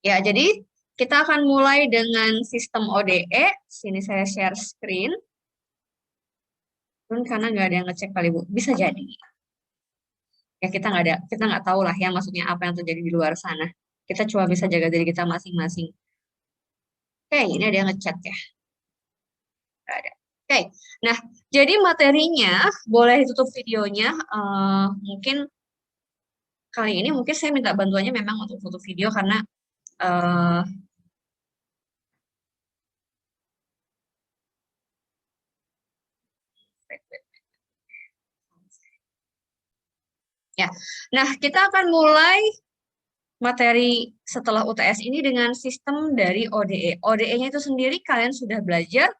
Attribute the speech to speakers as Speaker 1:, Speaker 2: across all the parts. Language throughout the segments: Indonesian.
Speaker 1: Ya, jadi kita akan mulai dengan sistem ODE. Sini saya share screen. Karena nggak ada yang ngecek kali Bu, bisa jadi. Ya kita nggak tahu lah ya maksudnya apa yang terjadi di luar sana. Kita cuma bisa jaga diri kita masing-masing. Oke, ini ada yang ngechat ya. Nggak ada. Oke, nah jadi materinya boleh ditutup videonya. Mungkin kali ini mungkin saya minta bantuannya memang untuk tutup video karena eh, ya. Nah, kita akan mulai materi setelah UTS ini dengan sistem dari ODE. ODE-nya itu sendiri kalian sudah belajar,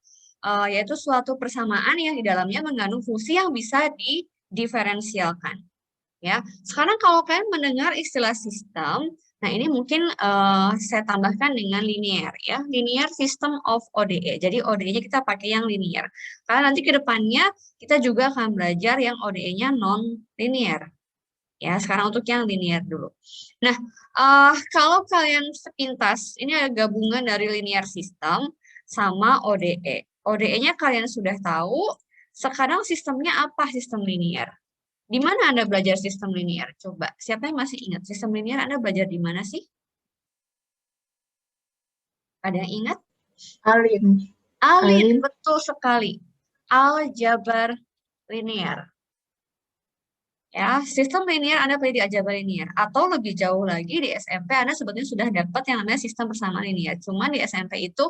Speaker 1: yaitu suatu persamaan yang di dalamnya mengandung fungsi yang bisa didiferensialkan. Ya, sekarang kalau kalian mendengar istilah sistem, nah ini mungkin saya tambahkan dengan linear ya, linear system of ODE. Jadi ODE-nya kita pakai yang linear. Karena nanti ke depannya kita juga akan belajar yang ODE-nya non linear. Ya, sekarang untuk yang linear dulu. Nah, kalau kalian sepintas, ini ada gabungan dari linear system sama ODE. ODE-nya kalian sudah tahu, sekarang sistemnya apa sistem linear? Di mana Anda belajar sistem linear? Coba, siapa yang masih ingat sistem linear Anda belajar di mana sih? Ada yang ingat?
Speaker 2: Alim.
Speaker 1: Alin,
Speaker 2: Alim.
Speaker 1: betul sekali. Aljabar linear. Ya, sistem linear Anda pilih di aljabar linear. Atau lebih jauh lagi di SMP Anda sebetulnya sudah dapat yang namanya sistem persamaan linear. Cuman di SMP itu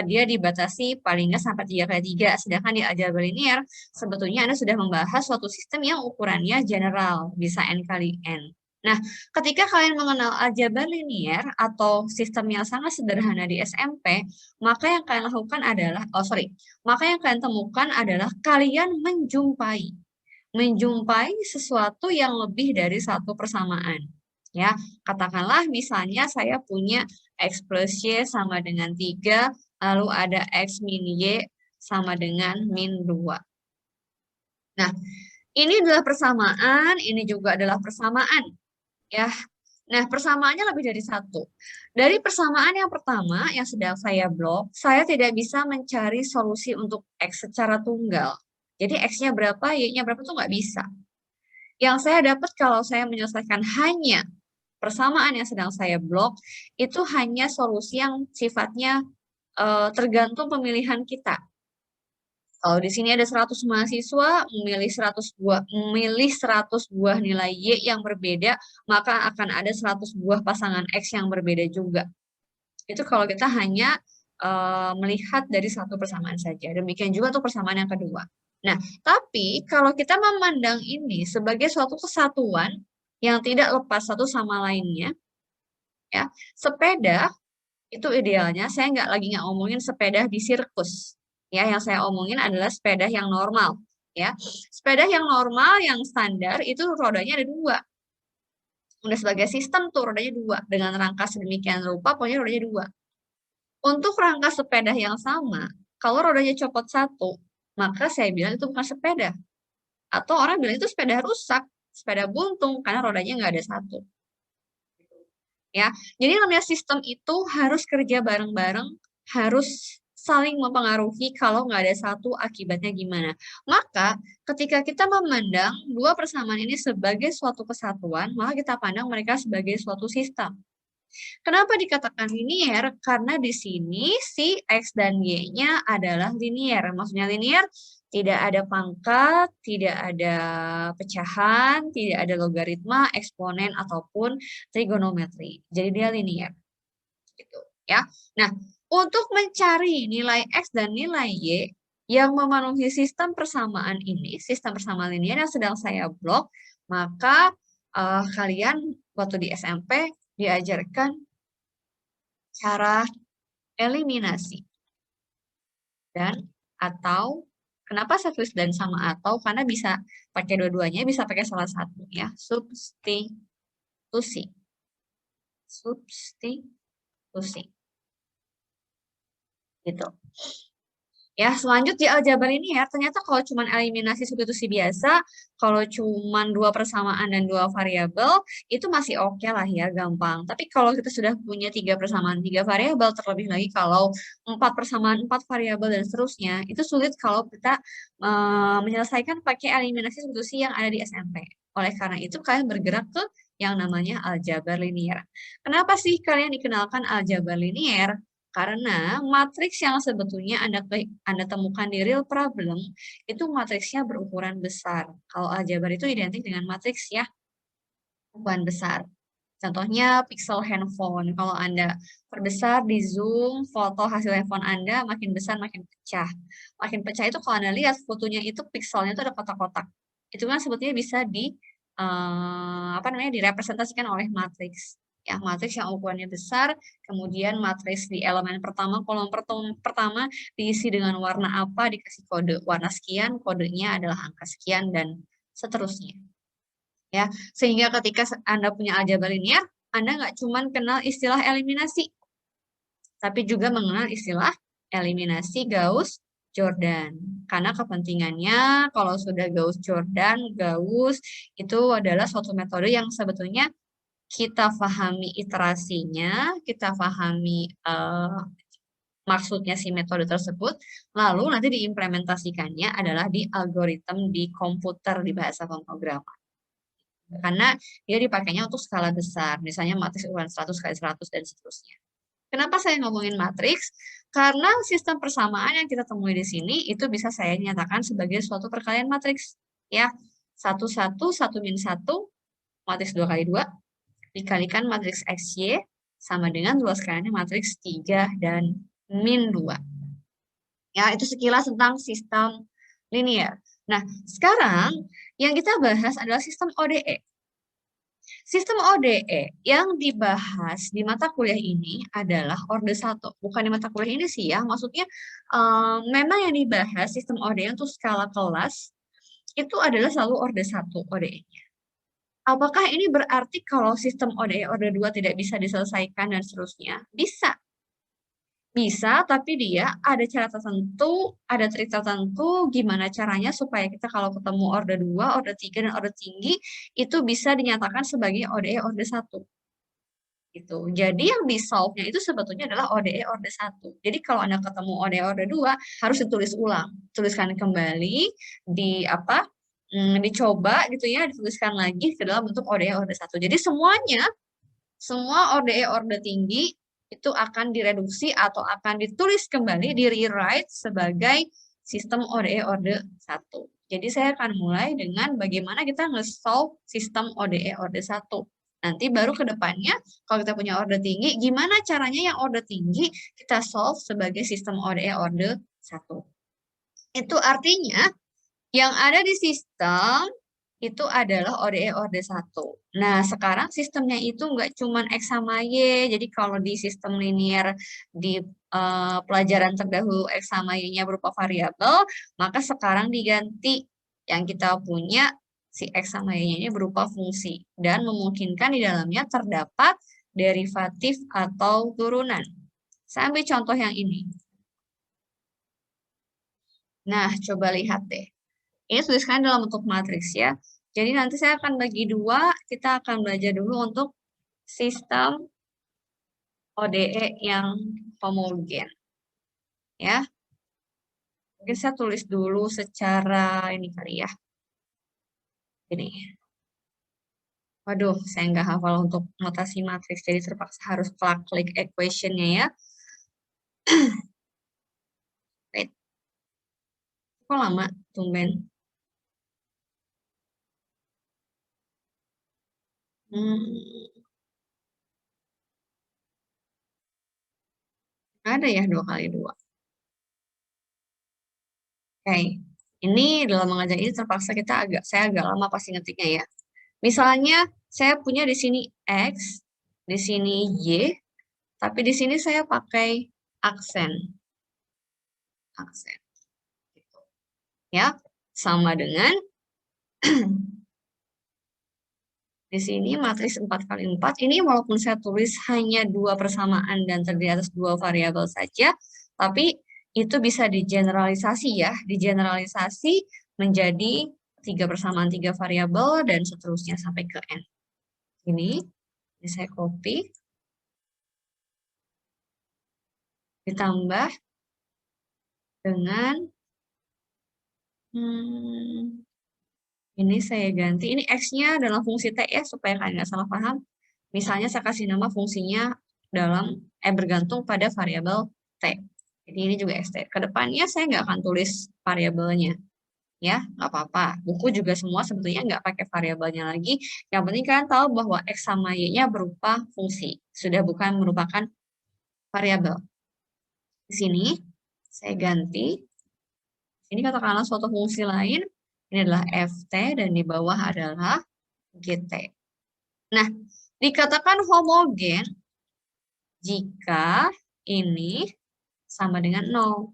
Speaker 1: dia dibatasi paling nggak sampai 3x3. Sedangkan di aljabar linear sebetulnya Anda sudah membahas suatu sistem yang ukurannya general. Bisa N kali N. Nah, ketika kalian mengenal aljabar linear atau sistem yang sangat sederhana di SMP, maka yang kalian lakukan adalah, maka yang kalian temukan adalah kalian menjumpai sesuatu yang lebih dari satu persamaan. Ya, katakanlah misalnya saya punya X plus Y sama dengan 3, lalu ada X min Y sama dengan min 2. Nah, ini adalah persamaan, ini juga adalah persamaan. Ya, nah persamaannya lebih dari satu. Dari persamaan yang pertama yang sedang saya blok, saya tidak bisa mencari solusi untuk X secara tunggal. Jadi X-nya berapa, Y-nya berapa itu nggak bisa. Yang saya dapat kalau saya menyelesaikan hanya persamaan yang sedang saya blok, itu hanya solusi yang sifatnya tergantung pemilihan kita. Kalau di sini ada 100 mahasiswa, memilih 100 buah nilai Y yang berbeda, maka akan ada 100 buah pasangan X yang berbeda juga. Itu kalau kita hanya melihat dari satu persamaan saja. Demikian juga untuk persamaan yang kedua. Nah, tapi kalau kita memandang ini sebagai suatu kesatuan yang tidak lepas satu sama lainnya, ya, sepeda itu idealnya saya nggak ngomongin sepeda di sirkus, ya, yang saya omongin adalah sepeda yang normal, ya, sepeda yang normal yang standar itu rodanya ada dua, udah sebagai sistem tuh rodanya dua dengan rangka sedemikian rupa, pokoknya rodanya dua. Untuk rangka sepeda yang sama, kalau rodanya copot satu, maka saya bilang itu bukan sepeda. Atau orang bilang itu sepeda rusak, sepeda buntung, karena rodanya nggak ada satu. Ya, jadi namanya sistem itu harus kerja bareng-bareng, harus saling mempengaruhi, kalau nggak ada satu akibatnya gimana. Maka ketika kita memandang dua persamaan ini sebagai suatu kesatuan, maka kita pandang mereka sebagai suatu sistem. Kenapa dikatakan linier? Karena di sini si X dan Y-nya adalah linier. Maksudnya linier, tidak ada pangkat, tidak ada pecahan, tidak ada logaritma, eksponen, ataupun trigonometri. Jadi dia linier. Gitu, ya. Nah, untuk mencari nilai X dan nilai Y yang memenuhi sistem persamaan ini, sistem persamaan linier yang sedang saya blok, maka kalian waktu di SMP diajarkan cara eliminasi dan atau kenapa saya tulis dan sama atau karena bisa pakai dua-duanya, bisa pakai salah satu ya, substitusi gitu. Ya, selanjut di aljabar ini ya, ternyata kalau cuma eliminasi substitusi biasa, kalau cuma dua persamaan dan dua variabel, itu masih oke lah ya, gampang. Tapi kalau kita sudah punya tiga persamaan, tiga variabel, terlebih lagi kalau empat persamaan, empat variabel, dan seterusnya, itu sulit kalau kita menyelesaikan pakai eliminasi substitusi yang ada di SMP. Oleh karena itu, kalian bergerak ke yang namanya aljabar linier. Kenapa sih kalian dikenalkan aljabar linier? Karena matriks yang sebetulnya Anda temukan di real problem, itu matriksnya berukuran besar. Kalau aljabar itu identik dengan matriks ya, ukuran besar. Contohnya pixel handphone. Kalau Anda perbesar di zoom, foto hasil handphone Anda makin besar, makin pecah. Makin pecah itu kalau Anda lihat fotonya itu pixelnya itu ada kotak-kotak. Itu kan sebetulnya bisa direpresentasikan oleh matriks. Ya, matriks yang ukurannya besar, kemudian matriks di elemen pertama, kolom pertama diisi dengan warna apa, dikasih kode warna sekian, kodenya adalah angka sekian, dan seterusnya. Ya, sehingga ketika Anda punya aljabar linear, Anda nggak cuma kenal istilah eliminasi, tapi juga mengenal istilah eliminasi Gauss-Jordan. Karena kepentingannya kalau sudah Gauss-Jordan, Gauss itu adalah suatu metode yang sebetulnya kita pahami iterasinya, kita pahami maksudnya si metode tersebut, lalu nanti diimplementasikannya adalah di algoritma di komputer di bahasa pemrograman. Karena dia dipakainya untuk skala besar, misalnya matriks ukuran 100 kali 100 dan seterusnya. Kenapa saya ngomongin matriks? Karena sistem persamaan yang kita temui di sini itu bisa saya nyatakan sebagai suatu perkalian matriks. Ya, 1, 1, 1 min 1, matriks 2 kali 2, dikalikan matriks XY, sama dengan luas sekaliannya matriks 3 dan min 2. Ya, itu sekilas tentang sistem linear. Nah, sekarang yang kita bahas adalah sistem ODE. Sistem ODE yang dibahas di mata kuliah ini adalah orde 1. Bukan di mata kuliah ini sih ya, maksudnya memang yang dibahas sistem ODE untuk skala kelas itu adalah selalu orde 1 ODE-nya. Apakah ini berarti kalau sistem ODE orde 2 tidak bisa diselesaikan dan seterusnya? Bisa. Bisa, tapi dia ada cara tertentu, ada trik tertentu, gimana caranya supaya kita kalau ketemu orde 2, orde 3, dan orde tinggi, itu bisa dinyatakan sebagai ODE orde 1. Gitu. Jadi yang di-solve-nya itu sebetulnya adalah ODE orde 1. Jadi kalau Anda ketemu ODE orde 2, harus ditulis ulang. Tuliskan kembali, dicoba gitu ya, dituliskan lagi ke dalam bentuk ODE orde 1. Jadi semua ODE orde tinggi itu akan direduksi atau akan ditulis kembali, di-rewrite sebagai sistem ODE orde 1. Jadi saya akan mulai dengan bagaimana kita nge-solve sistem ODE orde 1. Nanti baru ke depannya, kalau kita punya orde tinggi, gimana caranya yang orde tinggi kita solve sebagai sistem ODE orde 1. Itu artinya, yang ada di sistem itu adalah ODE orde 1. Nah, sekarang sistemnya itu nggak cuma X sama Y. Jadi kalau di sistem linear di pelajaran terdahulu X sama Y-nya berupa variabel, maka sekarang diganti yang kita punya si X sama Y-nya ini berupa fungsi. Dan memungkinkan di dalamnya terdapat derivatif atau turunan. Saya ambil contoh yang ini. Nah, coba lihat deh. Ini tuliskan dalam bentuk matriks ya. Jadi nanti saya akan bagi dua, kita akan belajar dulu untuk sistem ODE yang homogen. Ya. Mungkin saya tulis dulu secara ini kali ya. Ini. Waduh, saya nggak hafal untuk notasi matriks, jadi terpaksa harus klik equation-nya ya. Wait. Kok lama, tumben? Ada ya 2 kali 2. Oke, ini dalam mengajar ini terpaksa saya agak lama pasti ngetiknya ya. Misalnya saya punya di sini X, di sini Y, tapi di sini saya pakai aksen. Aksen. Gitu. Ya, sama dengan di sini matriks 4 kali 4. Ini walaupun saya tulis hanya 2 persamaan dan terdiri atas 2 variabel saja, tapi itu bisa digeneralisasi ya, digeneralisasi menjadi 3 persamaan 3 variabel dan seterusnya sampai ke N. Ini saya copy, ditambah dengan ini saya ganti, ini X-nya dalam fungsi T ya, supaya kalian nggak salah paham. Misalnya saya kasih nama fungsinya bergantung pada variabel T. Jadi ini juga ST. Kedepannya saya nggak akan tulis variabelnya. Ya, nggak apa-apa. Buku juga semua sebetulnya nggak pakai variabelnya lagi. Yang penting kalian tahu bahwa X sama Y-nya berupa fungsi. Sudah bukan merupakan variabel. Di sini saya ganti. Ini katakanlah suatu fungsi lain. Ini adalah FT dan di bawah adalah GT. Nah, dikatakan homogen jika ini sama dengan 0.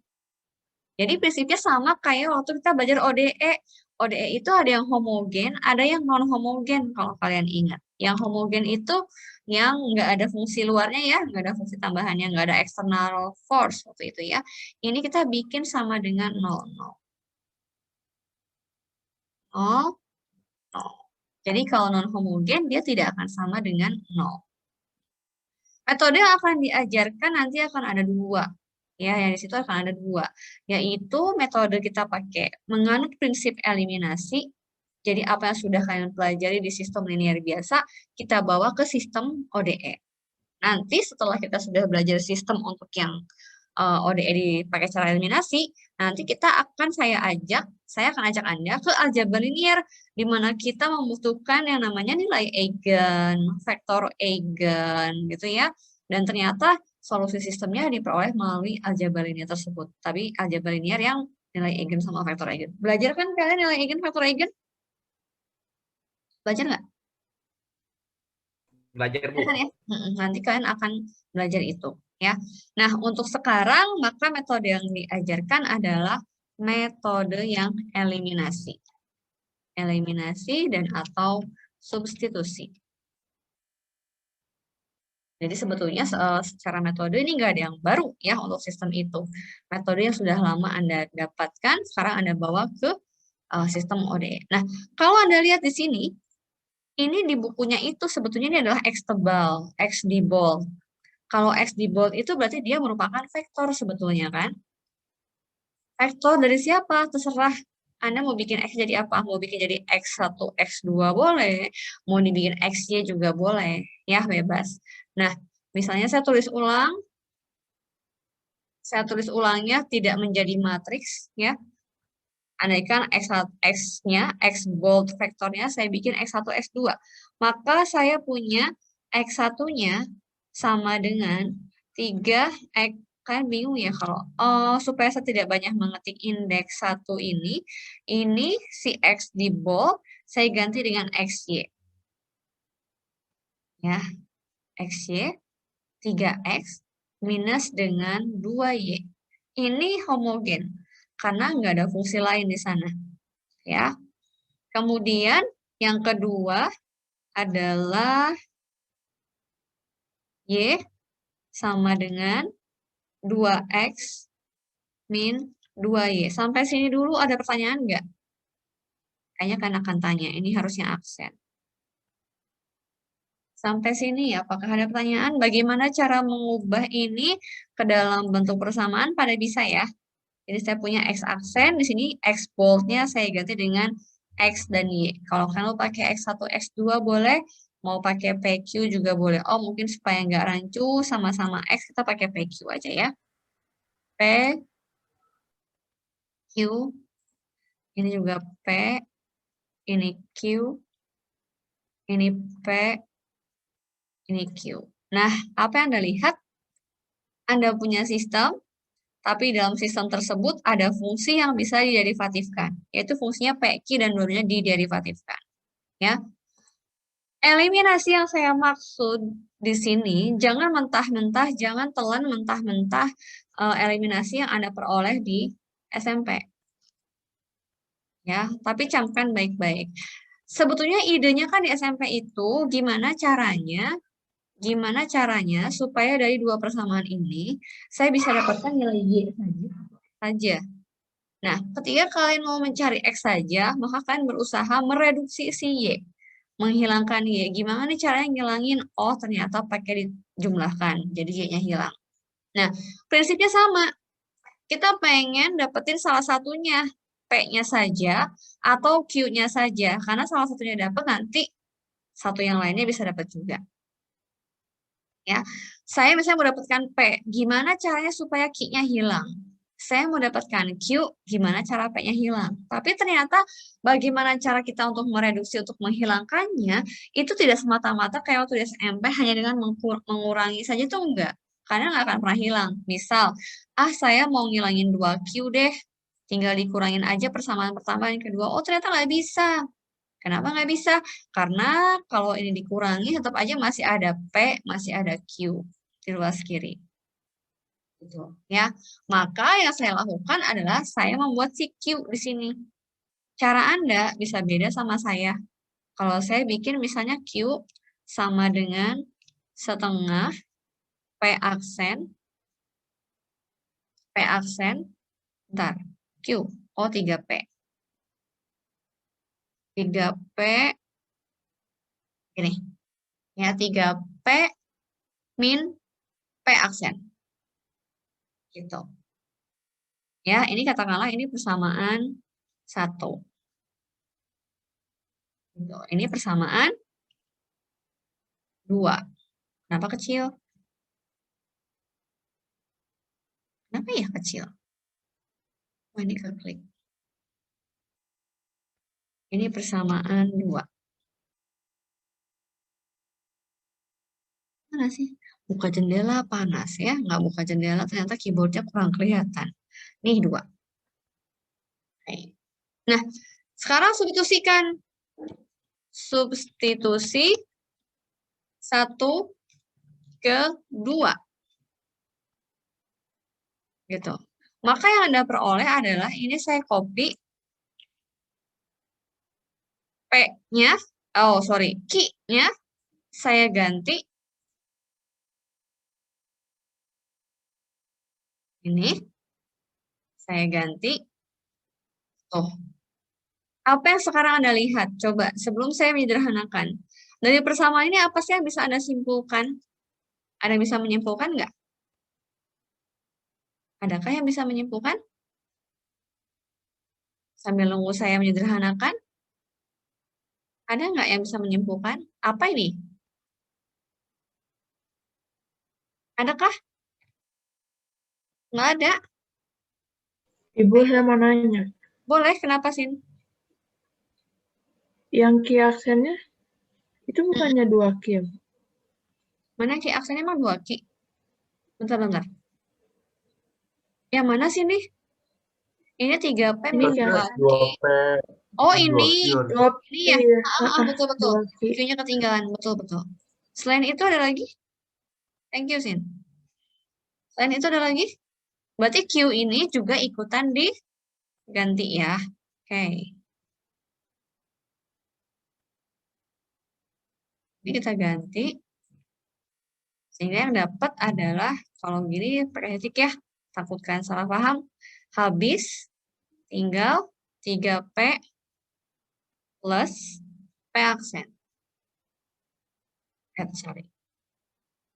Speaker 1: Jadi prinsipnya sama kayak waktu kita belajar ODE. ODE itu ada yang homogen, ada yang non-homogen kalau kalian ingat. Yang homogen itu yang nggak ada fungsi luarnya ya, nggak ada fungsi tambahannya, nggak ada external force waktu itu ya. Ini kita bikin sama dengan 0, 0. 0, 0. Jadi kalau non-homogen dia tidak akan sama dengan 0. Metode yang akan diajarkan nanti akan ada 2. Ya, yang di situ akan ada 2. Yaitu metode kita pakai menganut prinsip eliminasi. Jadi apa yang sudah kalian pelajari di sistem linear biasa, kita bawa ke sistem ODE. Nanti setelah kita sudah belajar sistem untuk yang ODE dipakai cara eliminasi, nanti saya akan ajak Anda ke aljabar linear, di mana kita membutuhkan yang namanya nilai eigen, vektor eigen, gitu ya. Dan ternyata solusi sistemnya diperoleh melalui aljabar linear tersebut. Tapi aljabar linear yang nilai eigen sama vektor eigen. Belajar kan kalian nilai eigen, vektor eigen? Belajar nggak?
Speaker 2: Belajar, Bu.
Speaker 1: Ya? Nanti kalian akan belajar itu. Ya. Nah, untuk sekarang, maka metode yang diajarkan adalah metode yang eliminasi. Eliminasi dan atau substitusi. Jadi sebetulnya secara metode ini nggak ada yang baru ya untuk sistem itu. Metode yang sudah lama Anda dapatkan, sekarang Anda bawa ke sistem ODE. Nah, kalau Anda lihat di sini, ini di bukunya itu sebetulnya ini adalah X tebal, X di bold. Kalau X di bold itu berarti dia merupakan vektor sebetulnya kan? Vektor dari siapa? Terserah Anda mau bikin X jadi apa? Mau bikin jadi X1, X2 boleh. Mau dibikin XY juga boleh. Ya, bebas. Nah, misalnya saya tulis ulang. Saya tulis ulangnya tidak menjadi matriks. Ya. Andaikan X-nya, X bold vektornya, saya bikin X1, X2. Maka saya punya X1-nya sama dengan 3X. Kalian bingung ya kalau supaya saya tidak banyak mengetik indeks 1 ini si X di bold, saya ganti dengan XY. Ya, XY, 3X minus dengan 2Y. Ini homogen, karena nggak ada fungsi lain di sana. Ya. Kemudian yang kedua adalah Y sama dengan 2X min 2Y. Sampai sini dulu ada pertanyaan nggak? Kayaknya kan akan tanya, ini harusnya absen. Sampai sini, apakah ada pertanyaan? Bagaimana cara mengubah ini ke dalam bentuk persamaan? Pada bisa ya. Jadi saya punya X aksen, di sini X bold-nya saya ganti dengan X dan Y. Kalau kalian mau pakai X1, X2 boleh, mau pakai PQ juga boleh. Oh, mungkin supaya nggak rancu, sama-sama X, kita pakai PQ aja ya. P, Q, ini juga P, ini Q, ini P, ini Q. Nah, apa yang Anda lihat? Anda punya sistem, tapi dalam sistem tersebut ada fungsi yang bisa diderivatifkan, yaitu fungsinya PQ dan dua-duanya diderivatifkan. Ya. Eliminasi yang saya maksud di sini, jangan mentah-mentah, jangan telan mentah-mentah eliminasi yang Anda peroleh di SMP. Ya, tapi camkan baik-baik. Sebetulnya idenya kan di SMP itu gimana caranya supaya dari dua persamaan ini saya bisa dapatkan nilai Y saja saja. Nah, ketika kalian mau mencari X saja, maka kalian berusaha mereduksi si Y. Menghilangkan Y. Gimana nih caranya ngilangin? Oh, ternyata pakai dijumlahkan. Jadi Y-nya hilang. Nah, prinsipnya sama. Kita pengen dapetin salah satunya. P-nya saja atau Q-nya saja. Karena salah satunya dapat, nanti satu yang lainnya bisa dapat juga. Ya, saya misalnya mau dapatkan P. Gimana caranya supaya Q-nya hilang? Saya mau dapatkan Q, gimana cara P-nya hilang? Tapi ternyata bagaimana cara kita untuk mereduksi, untuk menghilangkannya, itu tidak semata-mata kayak waktu di SMP hanya dengan mengurangi saja itu enggak. Karena nggak akan pernah hilang. Misal, saya mau ngilangin 2Q deh, tinggal dikurangin aja persamaan pertama yang kedua. Oh, ternyata nggak bisa. Kenapa nggak bisa? Karena kalau ini dikurangi tetap aja masih ada P, masih ada Q di luas kiri. Gitu, ya. Maka yang saya lakukan adalah saya membuat si Q di sini. Cara Anda bisa beda sama saya. Kalau saya bikin misalnya Q sama dengan setengah P aksen, bentar, Q, oh 3P. 3P, ini, ya 3P min P aksen. Gitu. Ya, ini katakanlah ini persamaan 1. Gitu. Ini persamaan 2. Kenapa kecil? Kenapa ya kecil? Oh, ini keklik. Ini persamaan 2. Mana sih? Buka jendela panas ya. Nggak buka jendela ternyata keyboardnya kurang kelihatan. Nih 2. Oke. Nah, sekarang substitusikan. Substitusi 1 ke 2. Gitu. Maka yang Anda peroleh adalah ini saya copy P-nya, oh sorry, Q-nya saya ganti ini, saya ganti, tuh. Apa yang sekarang Anda lihat? Coba, sebelum saya menyederhanakan. Dari persamaan ini apa sih yang bisa Anda simpulkan? Anda bisa menyimpulkan nggak? Adakah yang bisa menyimpulkan? Sambil nunggu saya menyederhanakan. Ada nggak yang bisa menyimpulkan? Apa ini? Adakah? Nggak ada.
Speaker 2: Ibu, saya mau nanya.
Speaker 1: Boleh, kenapa sih?
Speaker 2: Yang Q aksennya itu bukannya 2 Q?
Speaker 1: Mana Ki aksennya emang 2 Ki? Bentar. Yang mana sih nih? Ini 3P
Speaker 2: Ini
Speaker 1: min
Speaker 2: ya.
Speaker 3: 2P.
Speaker 1: Oh,
Speaker 3: Ini
Speaker 1: ini.
Speaker 3: 2Q.
Speaker 1: Ini ya?
Speaker 2: Iya.
Speaker 1: Betul.
Speaker 2: 2 Q.
Speaker 1: Q-nya ketinggalan, betul. Selain itu ada lagi? Thank you, Sin. Selain itu ada lagi? Berarti Q ini juga ikutan diganti ya. Oke. Ini kita ganti. Sehingga yang dapat adalah, kalau gini pakai titik ya. Takutkan salah paham. Habis tinggal 3P plus P aksen. Sorry.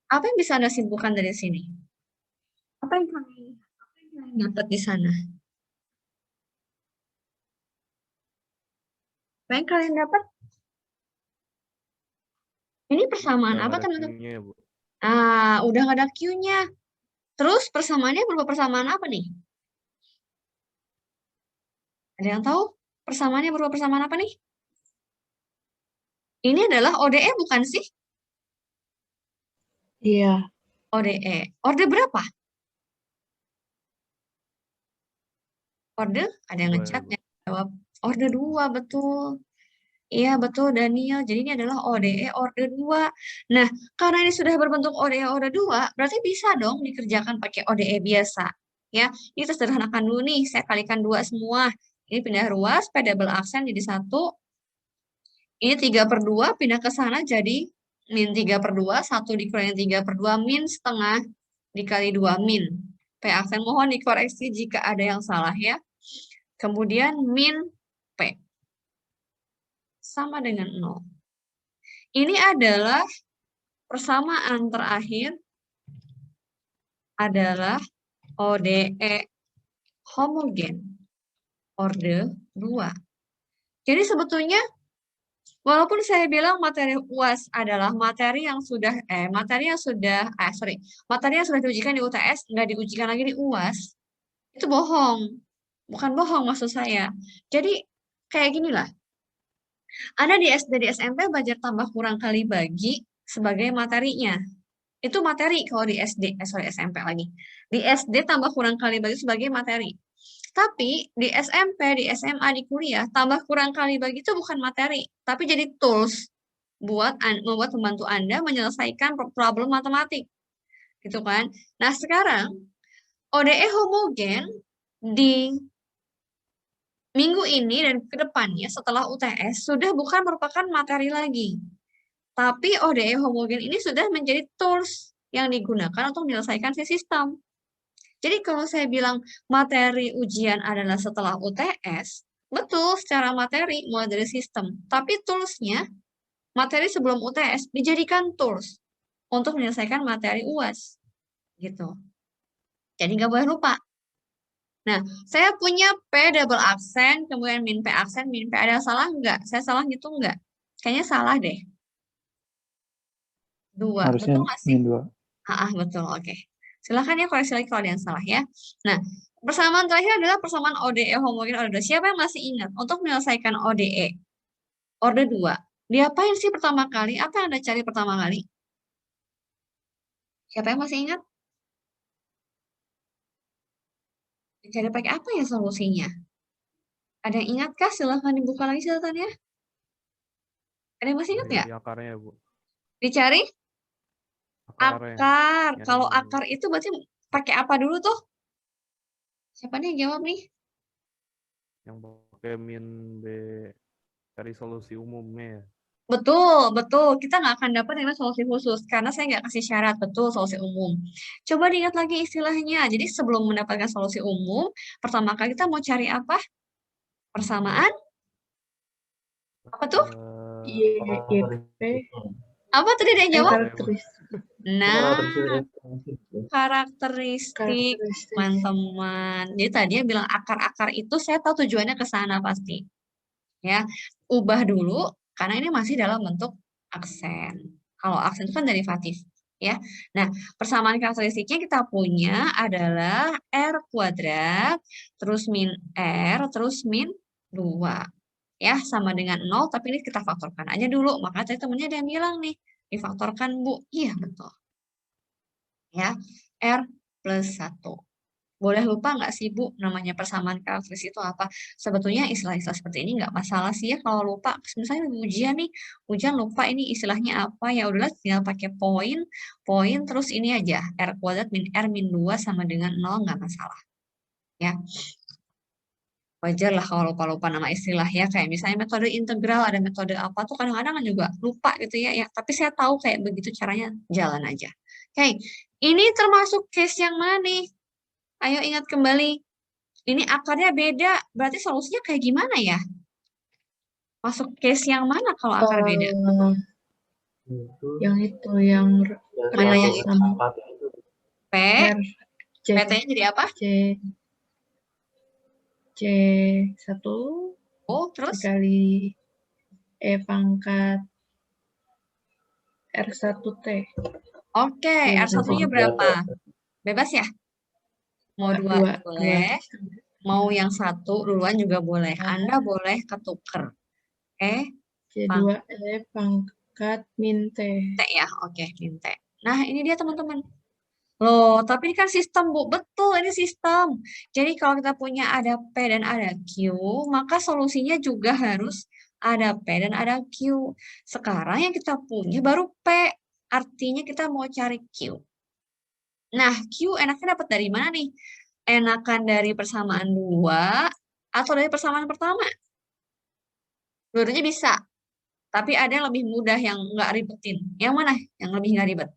Speaker 1: Apa yang bisa Anda simpulkan dari sini? Apa yang kalian dapat di sana? Apa yang kalian dapat? Ini persamaan apa teman-teman? Udah nggak ada Q-nya. Terus persamaannya berupa persamaan apa nih? Ada yang tahu? Persamaannya berupa persamaan apa nih? Ini adalah ODE bukan sih?
Speaker 2: Iya.
Speaker 1: ODE. Orde berapa? Orde? Ada yang ngechat ya? Jawab. Orde 2, betul. Iya, betul Daniel. Jadi ini adalah ODE orde 2. Nah, karena ini sudah berbentuk ODE orde 2, berarti bisa dong dikerjakan pakai ODE biasa. Ya, ini kita sederhanakan dulu nih. Saya kalikan 2 semua. Ini pindah ruas, P double aksen jadi 1. Ini 3/2 pindah ke sana jadi min 3/2. 1 dikurangi 3/2 min setengah dikali 2 min. P P aksen. Mohon dikoreksi jika ada yang salah ya. Kemudian min P. Sama dengan 0. Ini adalah persamaan terakhir adalah ODE homogen. Orde 2. Jadi sebetulnya walaupun saya bilang materi UAS adalah materi yang sudah diujikan di UTS, nggak diujikan lagi di UAS, itu bohong. Bukan bohong maksud saya. Jadi kayak gini lah. Anda di SD, di SMP belajar tambah kurang kali bagi sebagai materinya. Itu materi kalau di SD, SMP lagi. Di SD tambah kurang kali bagi sebagai materi. Tapi di SMP, di SMA, di kuliah, tambah kurang kali bagi itu bukan materi, tapi jadi tools buat membuat membantu Anda menyelesaikan problem matematik. Gitu kan? Nah, sekarang ODE homogen di minggu ini dan ke depannya setelah UTS sudah bukan merupakan materi lagi. Tapi ODE homogen ini sudah menjadi tools yang digunakan untuk menyelesaikan si sistem. Jadi kalau saya bilang materi ujian adalah setelah UTS, betul secara materi mulai dari sistem. Tapi toolsnya, materi sebelum UTS dijadikan tools untuk menyelesaikan materi UAS. Gitu. Jadi nggak boleh lupa. Nah, saya punya P double aksen, kemudian min P aksen, min P. Ada salah nggak? Saya salah gitu nggak? Kayaknya salah deh. 2.
Speaker 3: Harusnya
Speaker 1: Betul nggak sih?
Speaker 3: min 2.
Speaker 1: Betul. Oke. Silahkan ya koreksi lagi kalau ada yang salah ya. Nah, persamaan terakhir adalah persamaan ODE homogen orde 2. Siapa yang masih ingat? Untuk menyelesaikan ODE orde 2, diapain sih pertama kali? Apa yang Anda cari pertama kali? Siapa yang masih ingat? Dicari pakai apa ya solusinya? Ada yang ingatkah? Silahkan dibuka lagi catatannya. Ada yang masih ingat nggak?
Speaker 4: Di akarnya, Bu.
Speaker 1: Dicari?
Speaker 4: Akarnya.
Speaker 1: Akar.
Speaker 4: Yang-
Speaker 1: Kalau akar itu berarti pakai apa dulu tuh? Siapa nih yang jawab nih?
Speaker 4: Yang pakai min B dari solusi umumnya.
Speaker 1: Betul, betul. Kita nggak akan dapat yang namanya solusi khusus, karena saya nggak kasih syarat, betul, solusi umum. Coba diingat lagi istilahnya. Jadi sebelum mendapatkan solusi umum, pertama kali kita mau cari apa? Persamaan? Apa tuh?
Speaker 2: YP.
Speaker 1: Apa tadi ada yang jawab?
Speaker 2: Karakteristik.
Speaker 1: Nah, karakteristik, teman-teman. Jadi tadi yang bilang akar-akar itu saya tahu tujuannya ke sana pasti. Ya, ubah dulu karena ini masih dalam bentuk aksen. Kalau aksen itu kan derivatif, ya. Nah, persamaan karakteristiknya kita punya adalah R kuadrat, terus min R, terus min 2. Ya, sama dengan 0, tapi ini kita faktorkan aja dulu. Maka tadi temennya ada yang bilang nih, difaktorkan, Bu. Iya, betul. Ya, R plus 1. Boleh lupa nggak sih, Bu, namanya persamaan karakteristik itu apa? Sebetulnya istilah-istilah seperti ini nggak masalah sih ya kalau lupa. Misalnya ujian nih, ujian lupa ini istilahnya apa, ya udahlah tinggal pakai poin, terus ini aja, R kuadrat min R min 2 sama dengan 0, nggak masalah. Ya, wajar lah kalau lupa-lupa nama istilah ya, kayak misalnya metode integral, ada metode apa tuh kadang-kadang kan juga lupa gitu ya, tapi saya tahu kayak begitu caranya, jalan aja. Oke, ini termasuk case yang mana nih? Ayo ingat kembali. Ini akarnya beda, berarti solusinya kayak gimana ya? Masuk case yang mana kalau akar beda?
Speaker 2: Yang itu, yang
Speaker 1: Mana yang itu?
Speaker 2: sama
Speaker 1: P,
Speaker 2: R, C,
Speaker 1: PT-nya jadi apa?
Speaker 2: C1
Speaker 1: Oh, terus?
Speaker 2: dikali E pangkat R1T.
Speaker 1: Oke, R1-nya berapa? Bebas ya? Mau 2 boleh, mau yang 1 duluan juga boleh. Anda boleh ketuker.
Speaker 2: C2 E pangkat min T.
Speaker 1: T ya, oke, min T. Nah, ini dia teman-teman. Loh, tapi ini kan sistem, Bu. Betul, ini sistem. Jadi kalau kita punya ada P dan ada Q, maka solusinya juga harus ada P dan ada Q. Sekarang yang kita punya baru P. Artinya kita mau cari Q. Nah, Q enaknya dapat dari mana nih? Enakan dari persamaan 2 atau dari persamaan pertama? Dua-duanya bisa. Tapi ada yang lebih mudah yang nggak ribetin. Yang mana yang lebih nggak ribet?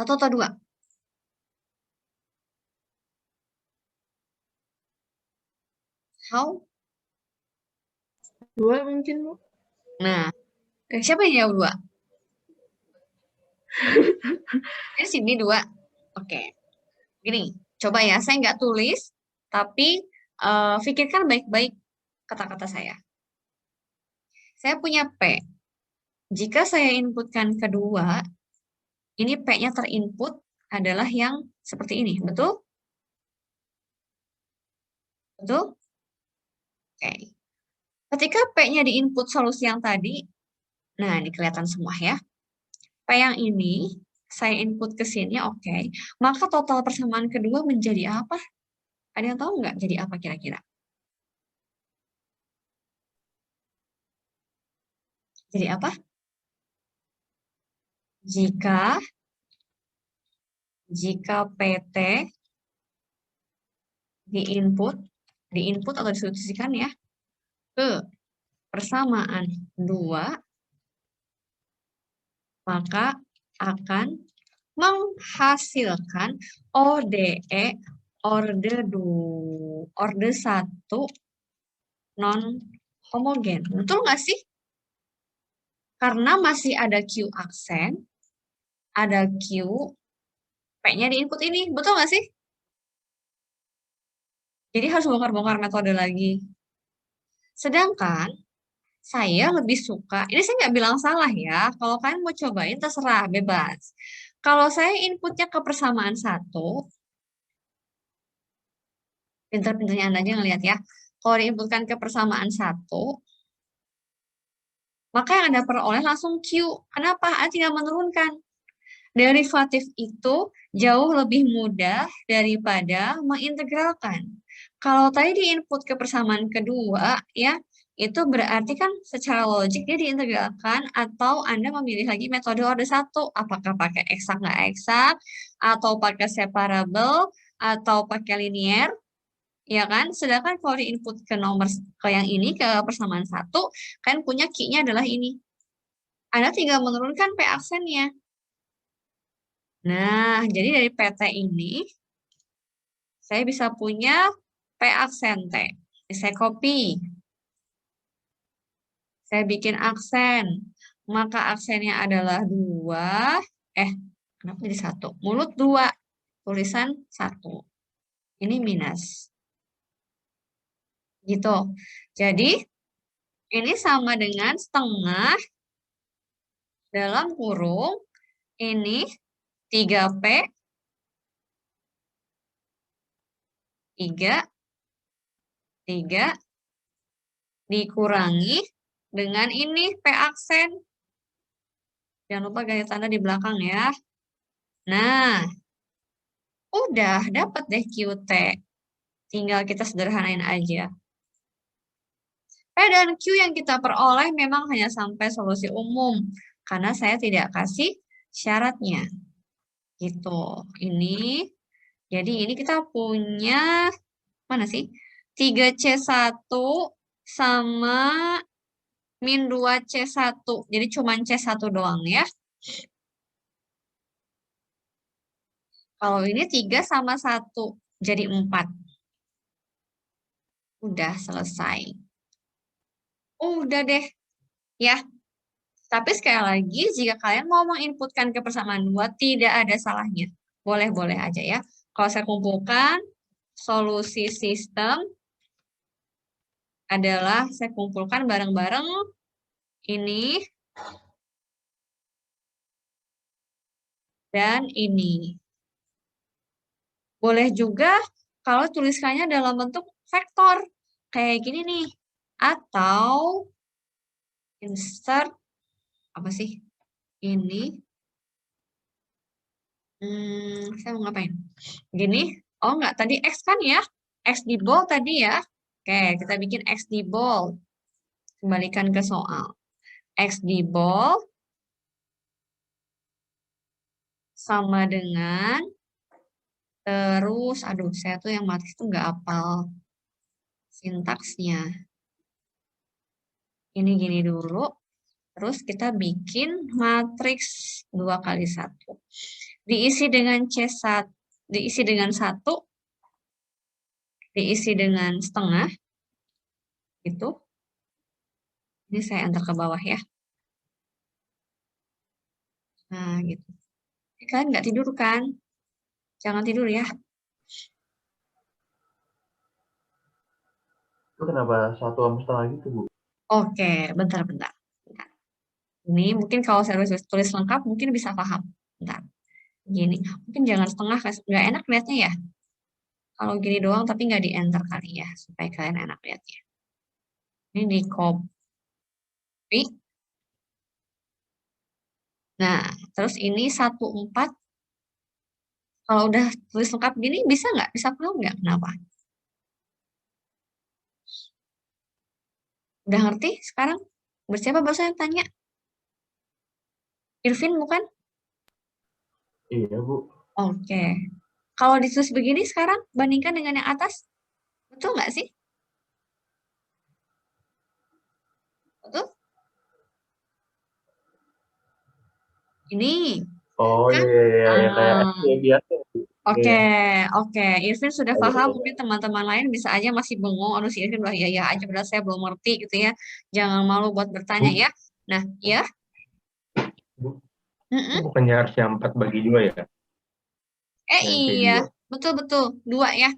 Speaker 1: 1 atau 2? How?
Speaker 2: 2 mungkin, Bu.
Speaker 1: Nah, siapa yang jawab 2? Ini sini 2. Oke. Gini, coba ya, saya nggak tulis, tapi pikirkan baik-baik kata-kata saya. Saya punya P. Jika saya inputkan kedua, ini P-nya terinput adalah yang seperti ini, betul? Betul? Oke. Ketika P-nya diinput solusi yang tadi, nah ini kelihatan semua ya. P yang ini, saya input ke sini, oke. Maka total persamaan kedua menjadi apa? Ada yang tahu nggak jadi apa kira-kira? Jadi apa? Jika PT diinput atau disubstitusikan ya ke persamaan 2, maka akan menghasilkan ODE orde 1 non homogen. Betul nggak sih? Karena masih ada Q aksen, ada Q, P-nya di input ini. Betul nggak sih? Jadi harus bongkar-bongkar metode lagi. Sedangkan saya lebih suka, ini saya nggak bilang salah ya, kalau kalian mau cobain terserah, bebas. Kalau saya inputnya ke persamaan 1, pinter-pinternya Anda aja ngelihat ya. Kalau diinputkan ke persamaan 1, maka yang Anda peroleh langsung Q. Kenapa? Anda tinggal menurunkan. Derivatif itu jauh lebih mudah daripada mengintegralkan. Kalau tadi diinput ke persamaan kedua, ya, itu berarti kan secara logik dia diintegralkan atau Anda memilih lagi metode orde 1. Apakah pakai eksak nggak eksak, atau pakai separable, atau pakai linear, ya kan? Sedangkan kalau diinput ke yang ini, ke persamaan 1, kan punya key-nya adalah ini. Anda tinggal menurunkan P aksennya. Nah, jadi dari PT ini, saya bisa punya P aksen T. Saya copy. Saya bikin aksen. Maka aksennya adalah 2. Kenapa jadi 1? Mulut 2. Tulisan 1. Ini minus. Gitu. Jadi, ini sama dengan setengah dalam kurung. Ini 3P 3 dikurangi dengan ini P aksen. Jangan lupa garis tanda di belakang ya. Nah, udah dapat deh QT. Tinggal kita sederhanain aja. P dan Q yang kita peroleh memang hanya sampai solusi umum. Karena saya tidak kasih syaratnya. Gitu. Ini. Jadi ini kita punya, mana sih? 3C1 sama min 2C1. Jadi cuma C1 doang ya. Kalau ini 3 sama 1. Jadi 4. Udah selesai. Udah deh. Ya. Tapi sekali lagi, jika kalian mau menginputkan ke persamaan 2, tidak ada salahnya. Boleh-boleh aja ya. Kalau saya kumpulkan, solusi sistem adalah saya kumpulkan bareng-bareng ini dan ini. Boleh juga kalau tulisannya dalam bentuk vektor. Kayak gini nih. Atau insert, apa sih? Ini. Saya mau ngapain? Gini. Oh enggak, tadi X kan ya? X di bold tadi ya. Oke, kita bikin X di bold. Kembalikan ke soal. X di bold sama dengan terus, aduh saya tuh yang mati tuh nggak hafal sintaksnya. Ini gini dulu. Terus kita bikin matriks 2 kali 1. Diisi dengan C1, diisi dengan 1, diisi dengan setengah, Gitu. Ini saya enter ke bawah ya. Nah, gitu. Kalian nggak tidur kan? Jangan tidur ya.
Speaker 2: Itu kenapa 1,5 gitu, Bu?
Speaker 1: Oke, bentar-bentar. Ini mungkin kalau saya tulis lengkap mungkin bisa paham. Bentar. Gini, mungkin jangan setengah, nggak enak lihatnya ya. Kalau gini doang tapi nggak di enter kali ya, supaya kalian enak lihatnya. Ini di copy. Nah, terus ini 14. Kalau udah tulis lengkap gini bisa nggak? Bisa paham nggak kenapa? Udah ngerti sekarang? Bersiapa baru saya tanya? Irvin bukan?
Speaker 2: Iya, Bu.
Speaker 1: Oke. Kalau ditulis begini sekarang, bandingkan dengan yang atas, betul nggak sih? Betul? Ini.
Speaker 2: Oh,
Speaker 1: Kan?
Speaker 2: iya, iya, iya. Kayak
Speaker 1: Ah,
Speaker 2: SC biasa.
Speaker 1: Oke,
Speaker 2: Iya,
Speaker 1: oke. Irvin sudah
Speaker 2: iya,
Speaker 1: paham,
Speaker 2: iya,
Speaker 1: mungkin
Speaker 2: iya.
Speaker 1: teman-teman lain bisa aja masih bengong. Aduh, si Irvin udah ya aja, padahal saya belum ngerti gitu ya. Jangan malu buat bertanya
Speaker 2: Bu,
Speaker 1: ya. Nah, ya.
Speaker 2: Bu, itu
Speaker 1: Mm-mm.
Speaker 2: bukannya harus yang 4 bagi 2 ya? Yang
Speaker 1: Iya,
Speaker 2: C2.
Speaker 1: betul-betul. Dua ya.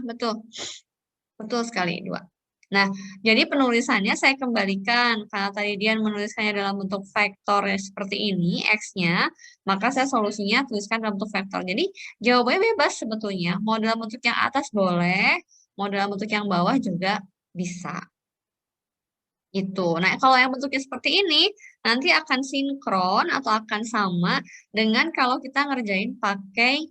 Speaker 1: Betul. Betul sekali, dua. Nah, jadi penulisannya saya kembalikan. Karena tadi dia menuliskannya dalam bentuk vektor ya, seperti ini, X-nya, maka saya solusinya tuliskan dalam bentuk vektor. Jadi, jawabannya bebas sebetulnya. Mau dalam bentuk yang atas boleh, mau dalam bentuk yang bawah juga bisa. Itu. Nah, kalau yang bentuknya seperti ini, nanti akan sinkron atau akan sama dengan kalau kita ngerjain pakai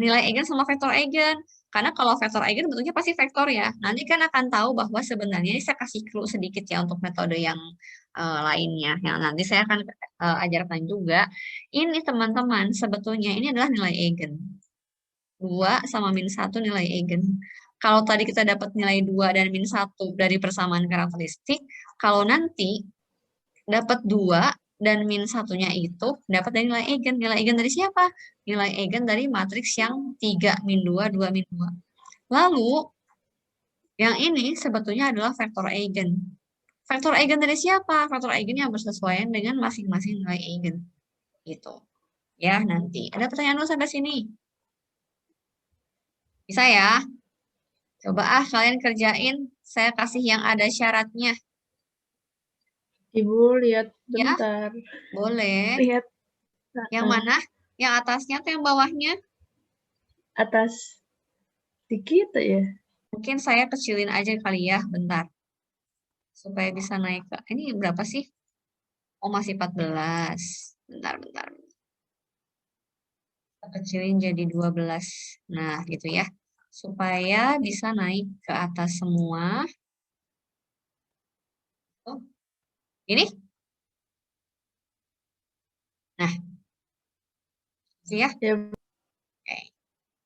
Speaker 1: nilai eigen sama vektor eigen. Karena kalau vektor eigen bentuknya pasti vektor ya. Nanti kan akan tahu bahwa sebenarnya ini saya kasih clue sedikit ya untuk metode yang lainnya. Yang nanti saya akan ajarkan juga. Ini teman-teman, sebetulnya ini adalah nilai eigen. 2 sama min 1 nilai eigen. Kalau tadi kita dapat nilai 2 dan min 1 dari persamaan karakteristik, kalau nanti dapat 2 dan min satunya itu dapat dari nilai eigen. Nilai eigen dari siapa? Nilai eigen dari matriks yang 3 min 2, 2 min 2. Lalu, yang ini sebetulnya adalah vektor eigen. Vektor eigen dari siapa? Vektor eigen yang bersesuaian dengan masing-masing nilai eigen. Gitu. Ya, nanti. Ada pertanyaan dulu sampai sini? Bisa ya? Coba kalian kerjain. Saya kasih yang ada syaratnya.
Speaker 2: Ibu, lihat
Speaker 1: Ya,
Speaker 2: bentar.
Speaker 1: boleh.
Speaker 2: Lihat.
Speaker 1: Yang mana? Yang atasnya atau yang bawahnya?
Speaker 2: Atas dikit ya.
Speaker 1: Mungkin saya kecilin aja kali ya, bentar. Supaya bisa naik ke... Ini berapa sih? Oh, masih 14. Bentar, bentar. Kita kecilin jadi 12. Nah, gitu ya. Supaya bisa naik ke atas semua. Oh, ini? Nah, gitu ya.
Speaker 2: Ya,
Speaker 1: Oke,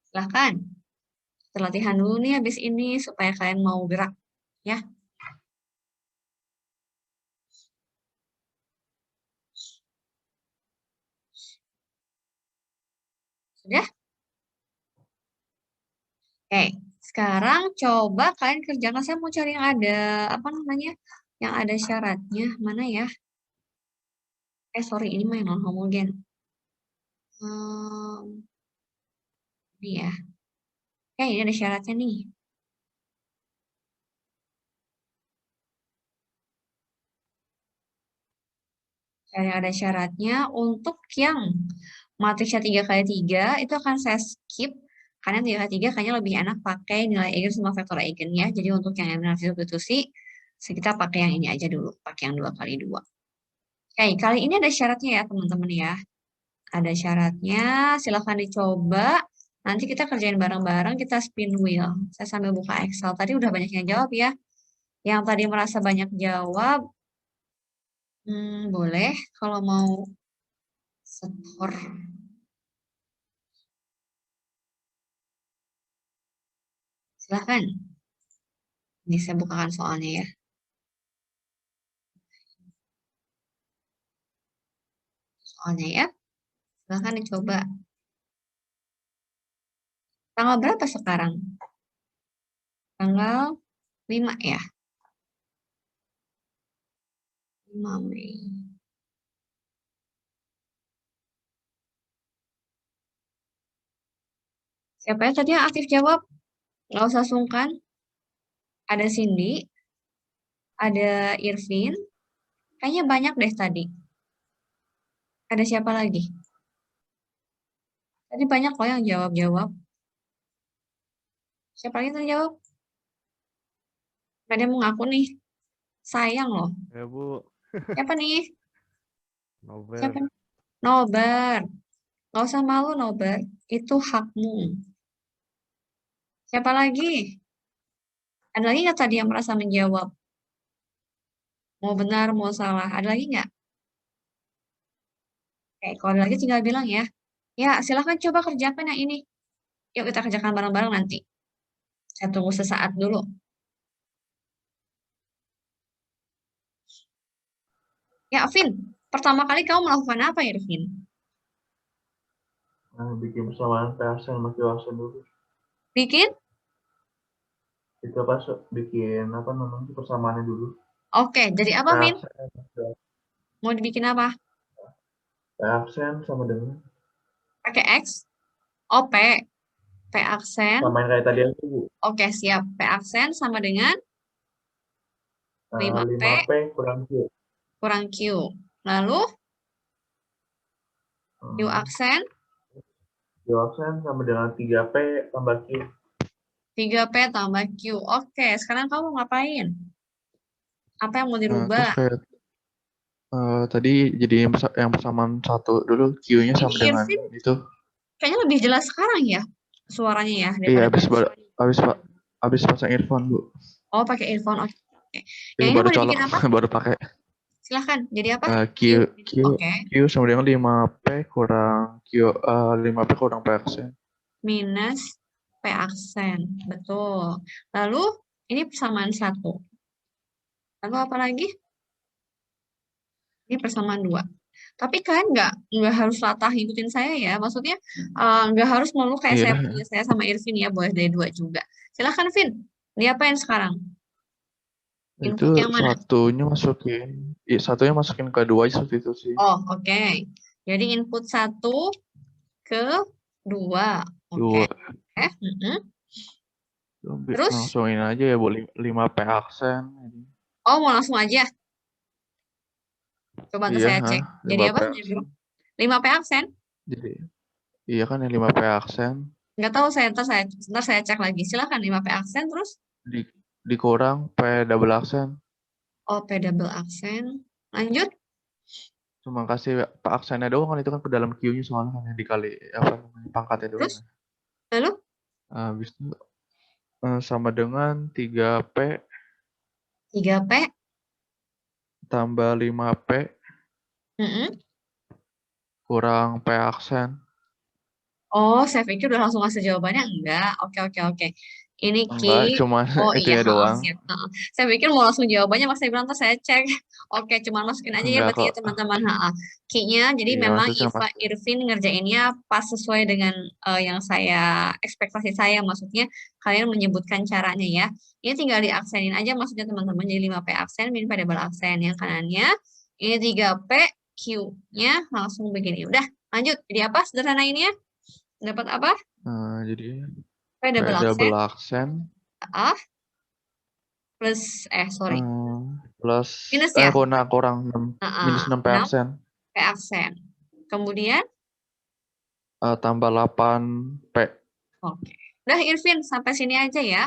Speaker 1: silahkan. Kita latihan dulu nih habis ini supaya kalian mau gerak. Ya, sudah? Oke, sekarang coba kalian kerjakan. Saya mau cari yang ada, apa namanya, yang ada syaratnya. Mana ya? Sorry, ini mah yang non-homogen. Ini ya. Oke, ini ada syaratnya nih. Yang ada syaratnya untuk yang matriksnya 3 kali 3 itu akan saya skip. Karena 3 kali 3 kayaknya lebih enak pakai nilai eigen sama vektor eigen ya. Jadi untuk yang analisis substitusi, kita pakai yang ini aja dulu. Pakai yang 2 kali 2. Oke, kali ini ada syaratnya ya teman-teman ya. Ada syaratnya, silahkan dicoba. Nanti kita kerjain bareng-bareng, kita spin wheel. Saya sambil buka Excel. Tadi udah banyak yang jawab ya. Yang tadi merasa banyak jawab, boleh kalau mau setor. Silahkan. Ini saya bukakan soalnya ya. Soalnya ya. Silahkan dicoba. Tanggal berapa sekarang? Tanggal 5 ya. 5 Mei. Siapa ya tadi yang aktif jawab? Nggak usah sungkan. Ada Cindy, ada Irvin. Kayaknya banyak deh tadi. Ada siapa lagi? Tadi banyak kok yang jawab-jawab. Siapa lagi yang jawab? Ada yang mau ngaku nih. Sayang loh.
Speaker 4: Ya, Bu.
Speaker 1: Siapa nih?
Speaker 4: Novel.
Speaker 1: Siapa nih? Nobar. Nggak usah malu, Nobar. Itu hakmu. Siapa lagi? Ada lagi nggak tadi yang merasa menjawab? Mau benar, mau salah. Ada lagi nggak? Oke, kalau ada lagi tinggal bilang ya. Ya, silahkan coba kerjakan yang ini. Yuk kita kerjakan bareng-bareng nanti. Saya tunggu sesaat dulu. Ya, Vin. Pertama kali kamu melakukan apa ya, Vin?
Speaker 2: Bikin persamaan PASN sama QASN dulu.
Speaker 1: Bikin?
Speaker 2: Itu apa? Bikin apa namanya persamaannya dulu.
Speaker 1: Oke, jadi apa, Vin?
Speaker 2: PASN,
Speaker 1: Mau dibikin apa?
Speaker 2: PASN sama dengan
Speaker 1: Pakai X? Oh, P. P aksen.
Speaker 2: sama yang kayak tadi aja, Bu.
Speaker 1: Oke, siap. P aksen sama dengan 5P
Speaker 2: 5P kurang Q.
Speaker 1: kurang Q. Lalu, Q aksen,
Speaker 2: Q aksen sama dengan 3P tambah Q.
Speaker 1: 3P tambah Q. Oke, sekarang kamu ngapain? Apa yang mau
Speaker 3: Terus
Speaker 1: dirubah?
Speaker 3: kayak tadi jadi yang persamaan satu dulu Q-nya sama
Speaker 1: Ini
Speaker 3: dengan
Speaker 1: Irvin
Speaker 3: itu.
Speaker 1: kayaknya lebih jelas sekarang ya suaranya ya
Speaker 3: Iya,
Speaker 1: daripada
Speaker 3: habis pasang earphone, Bu.
Speaker 1: Oh, pakai earphone. Oke.
Speaker 3: Itu
Speaker 1: Yang ini
Speaker 3: baru
Speaker 1: mau
Speaker 3: colok,
Speaker 1: dibikin apa?
Speaker 3: baru pakai.
Speaker 1: Silahkan. Jadi apa?
Speaker 3: Q Q
Speaker 1: Oke.
Speaker 3: Q sama dengan 5P kurang 5P kurang P aksen.
Speaker 1: Minus P aksen. Betul. Lalu, ini persamaan 1. Lalu apa lagi? Ini persamaan 2. Tapi kalian nggak harus latah ngikutin saya ya. Maksudnya nggak harus melulu kayak
Speaker 3: Iya,
Speaker 1: saya punya saya sama Irvin ya. Boleh dari 2 juga. Silahkan, Vin. Diapain sekarang?
Speaker 3: itu
Speaker 1: Input yang mana?
Speaker 3: satunya masukin ke 2 aja seperti itu sih.
Speaker 1: Oh, oke. Jadi input 1 ke 2. Oke.
Speaker 3: 2.
Speaker 1: Terus,
Speaker 3: Langsungin aja ya, Bu, 5P aksen.
Speaker 1: oh mau langsung aja. Coba bantu
Speaker 3: Iya,
Speaker 1: saya cek. Jadi
Speaker 3: 5P
Speaker 1: apa?
Speaker 3: aksen.
Speaker 1: 5P aksen?
Speaker 3: Jadi iya kan yang 5P aksen
Speaker 1: Nggak tahu saya ntar saya cek lagi. Silakan 5P aksen terus.
Speaker 3: dikurang P double aksen.
Speaker 1: Oh, P double aksen. Lanjut.
Speaker 3: Cuma kasih Pak aksennya doang kan, itu kan ke dalam Q-nya soalnya kan yang dikali apa namanya pangkatnya doang.
Speaker 1: Terus, lalu
Speaker 3: Habis itu sama dengan 3P
Speaker 1: 3P.
Speaker 3: tambah 5P kurang P aksen.
Speaker 1: Oh, saya pikir udah langsung ngasih jawabannya. Enggak. Oke, oke, oke. Ini
Speaker 3: Enggak,
Speaker 1: Ki.
Speaker 3: cuma
Speaker 1: Oh
Speaker 3: itu
Speaker 1: iya,
Speaker 3: ya doang.
Speaker 1: siap. Saya pikir mau langsung jawabannya, makanya saya bilang ntar saya cek. Oke, cuma masukin aja ya
Speaker 3: Enggak
Speaker 1: berarti ya
Speaker 3: kok.
Speaker 1: teman-teman. Ki-nya, jadi
Speaker 3: Iya,
Speaker 1: memang
Speaker 3: maksudnya
Speaker 1: Iva Irvin ngerjainnya pas sesuai dengan yang saya ekspektasi saya. Maksudnya kalian menyebutkan caranya ya. Ini tinggal diaksenin aja maksudnya teman-teman. Jadi 5P aksen, min P double aksen. Yang kanannya, ini 3P, Q-nya langsung begini. Udah, lanjut. Jadi apa sederhana ini ya? Dapat apa?
Speaker 3: jadi
Speaker 1: P double aksen.
Speaker 3: double aksen
Speaker 1: Plus
Speaker 3: plus
Speaker 1: minus ya?
Speaker 3: kurang minus 6 P
Speaker 1: 6
Speaker 3: aksen.
Speaker 1: P aksen. Kemudian
Speaker 3: Tambah 8 P.
Speaker 1: oke. Udah Irvin sampai sini aja ya.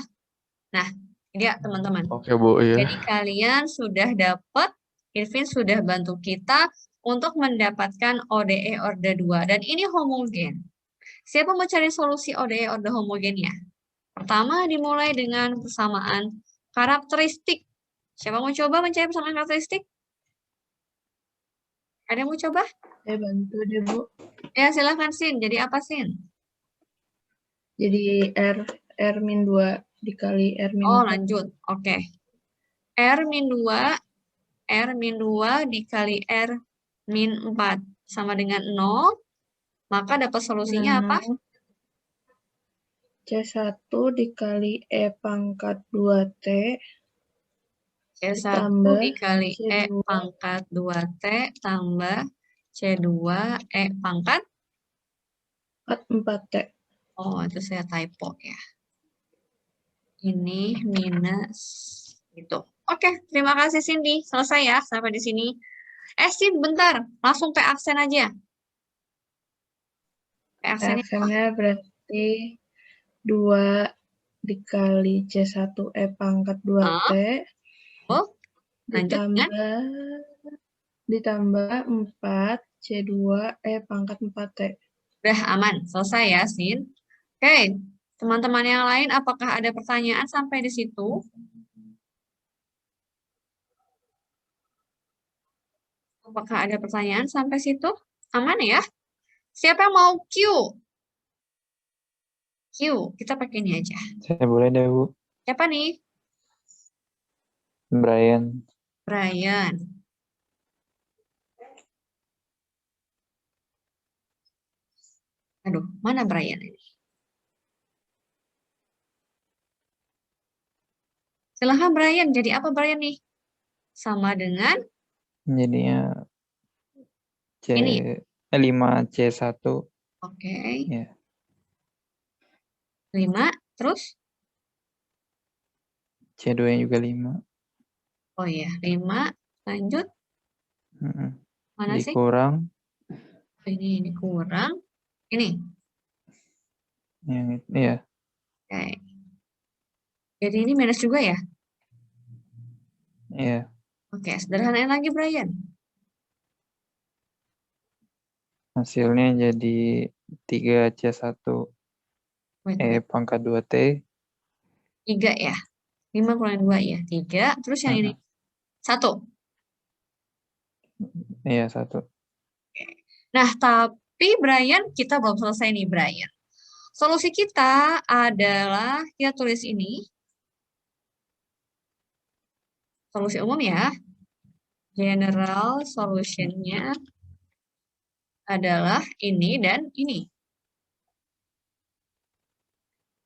Speaker 1: Nah, dia teman-teman.
Speaker 3: Oke, Bu, iya.
Speaker 1: Jadi kalian sudah dapat, Irvin sudah bantu kita untuk mendapatkan ODE orde 2 dan ini homogen. Siapa mau cari solusi ODE orde homogennya? Pertama dimulai dengan persamaan karakteristik. Siapa mau coba mencari persamaan karakteristik? Ada yang mau coba?
Speaker 2: Saya bantu deh, Bu.
Speaker 1: Ya, silakan Sin. Jadi apa Sin?
Speaker 2: Jadi R-2 dikali R-4.
Speaker 1: Oh, lanjut. Oke. R-2 dikali R-4 sama dengan 0. Maka dapat solusinya apa?
Speaker 2: C1 dikali E pangkat 2T
Speaker 1: C1
Speaker 5: Ditambah
Speaker 1: dikali E
Speaker 5: C2
Speaker 1: pangkat 2T tambah C2 E pangkat.
Speaker 5: 4T.
Speaker 1: Oh, itu saya typo ya. Ini minus gitu. Oke, terima kasih Cindy. Selesai ya sampai di sini. Sin, bentar. Langsung P aksen aja. P aksennya apa?
Speaker 5: Aksennya berarti 2 dikali C1E pangkat 2T
Speaker 1: Oh, lanjut dengan
Speaker 5: ditambah 4 C2E pangkat 4T.
Speaker 1: udah aman. Selesai ya, Sin. Oke, teman-teman yang lain apakah ada pertanyaan sampai di situ? Apakah ada pertanyaan sampai situ? Aman ya? Siapa yang mau Q? Q, kita pakai ini aja.
Speaker 6: Saya boleh deh, Bu.
Speaker 1: Siapa nih?
Speaker 6: Brian.
Speaker 1: Brian. Aduh, mana Brian ini? Silahkan Brian, jadi apa Brian nih? Sama dengan
Speaker 6: Jadinya
Speaker 1: ini.
Speaker 6: 5C1.
Speaker 1: Oke.
Speaker 6: Ya.
Speaker 1: 5, terus?
Speaker 6: C2 juga 5.
Speaker 1: Oh iya, 5. Lanjut. Mana sih?
Speaker 6: Dikurang.
Speaker 1: Ini kurang. Ini.
Speaker 6: Yang itu, ya.
Speaker 1: Oke. Jadi ini minus juga ya?
Speaker 6: Iya.
Speaker 1: Oke, sederhanain lagi Brian.
Speaker 6: Hasilnya jadi 3C1
Speaker 1: Wait,
Speaker 6: E pangkat 2T.
Speaker 1: 3 ya? 5 kurang 2 ya? 3. Terus yang ini? 1.
Speaker 6: Iya, 1.
Speaker 1: Nah, tapi Brian, kita belum selesai nih Brian. Solusi kita adalah, kita tulis ini. Solusi umum ya. General solution-nya adalah ini dan ini.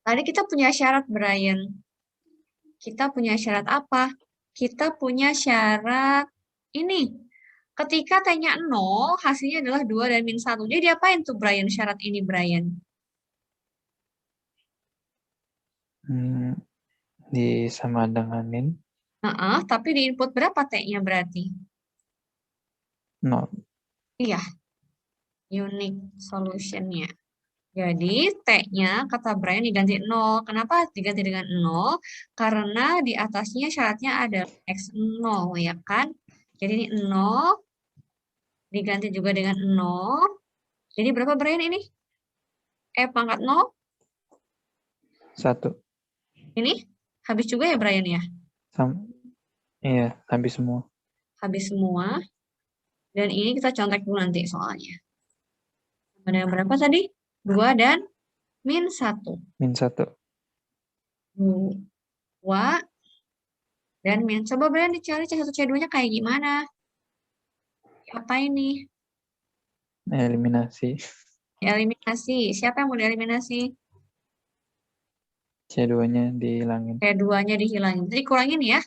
Speaker 1: Tadi kita punya syarat, Brian. Kita punya syarat apa? Kita punya syarat ini. Ketika T-nya 0, hasilnya adalah 2 dan min 1. Jadi diapain tuh, Brian, syarat ini, Brian?
Speaker 6: Disama denganin.
Speaker 1: Tapi di input berapa T-nya berarti?
Speaker 6: 0.
Speaker 1: Iya. Unique solution-nya. Jadi, T-nya, kata Brian, diganti 0. Kenapa diganti dengan 0? Karena di atasnya syaratnya ada X0, ya kan? Jadi, ini 0. Diganti juga dengan 0. Jadi, berapa Brian ini? E pangkat 0?
Speaker 6: 1.
Speaker 1: Ini habis juga ya, Brian, ya?
Speaker 6: Iya, habis semua.
Speaker 1: Habis semua. Dan ini kita contek dulu nanti soalnya. Sama dengan berapa tadi? 2 dan min 1.
Speaker 6: Min 1.
Speaker 1: 2 dan min. Coba Brian dicari C1, C2-nya kayak gimana? Apa ini?
Speaker 6: Eliminasi.
Speaker 1: Eliminasi. Siapa yang mau dieliminasi?
Speaker 6: C2-nya dihilangin.
Speaker 1: C2-nya dihilangin. Jadi kurangin ya.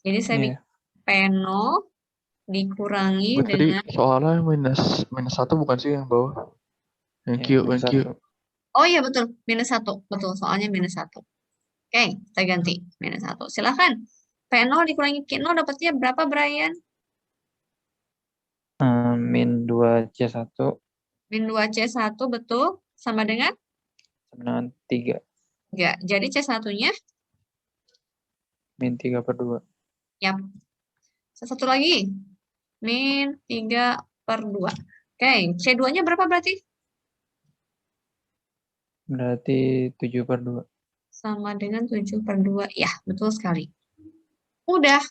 Speaker 1: Jadi saya bikin P0 dikurangi
Speaker 3: Tadi
Speaker 1: dengan...
Speaker 3: soalnya minus 1 bukan sih yang bawah? Yang Q, yang Q.
Speaker 1: Oh iya betul, minus 1. Betul, soalnya minus 1. Oke, kita ganti. Minus 1. Silahkan. P0 dikurangi Q0 dapatnya berapa, Brian?
Speaker 6: Min 2C1.
Speaker 1: Min 2C1, betul. Sama dengan?
Speaker 6: Sama dengan 3.
Speaker 1: Enggak. Jadi C1-nya?
Speaker 6: Min 3/2.
Speaker 1: Yap. Satu lagi. Min 3/2. Oke, C2-nya berapa berarti?
Speaker 6: Berarti 7/2.
Speaker 1: Sama dengan 7/2. Ya, betul sekali. Udah.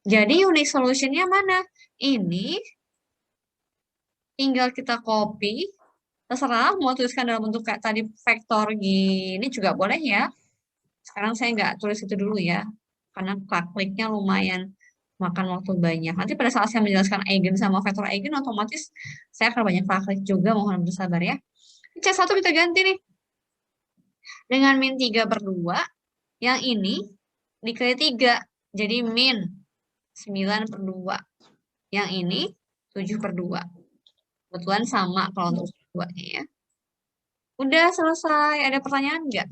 Speaker 1: Jadi unique solution-nya mana? Ini tinggal kita copy. Terserah mau tuliskan dalam bentuk kayak tadi vektor gini juga boleh ya. Sekarang saya nggak tulis itu dulu ya. Karena klik-kliknya lumayan makan waktu banyak. Nanti pada saat saya menjelaskan eigen sama vektor eigen, otomatis saya akan banyak klik juga. Mohon bersabar ya. C1 kita ganti nih. Dengan min 3/2, yang ini dikali 3. Jadi min 9/2. Yang ini 7/2. Kebetulan sama kalau untuk 2-nya ya. Udah selesai. Ada pertanyaan nggak?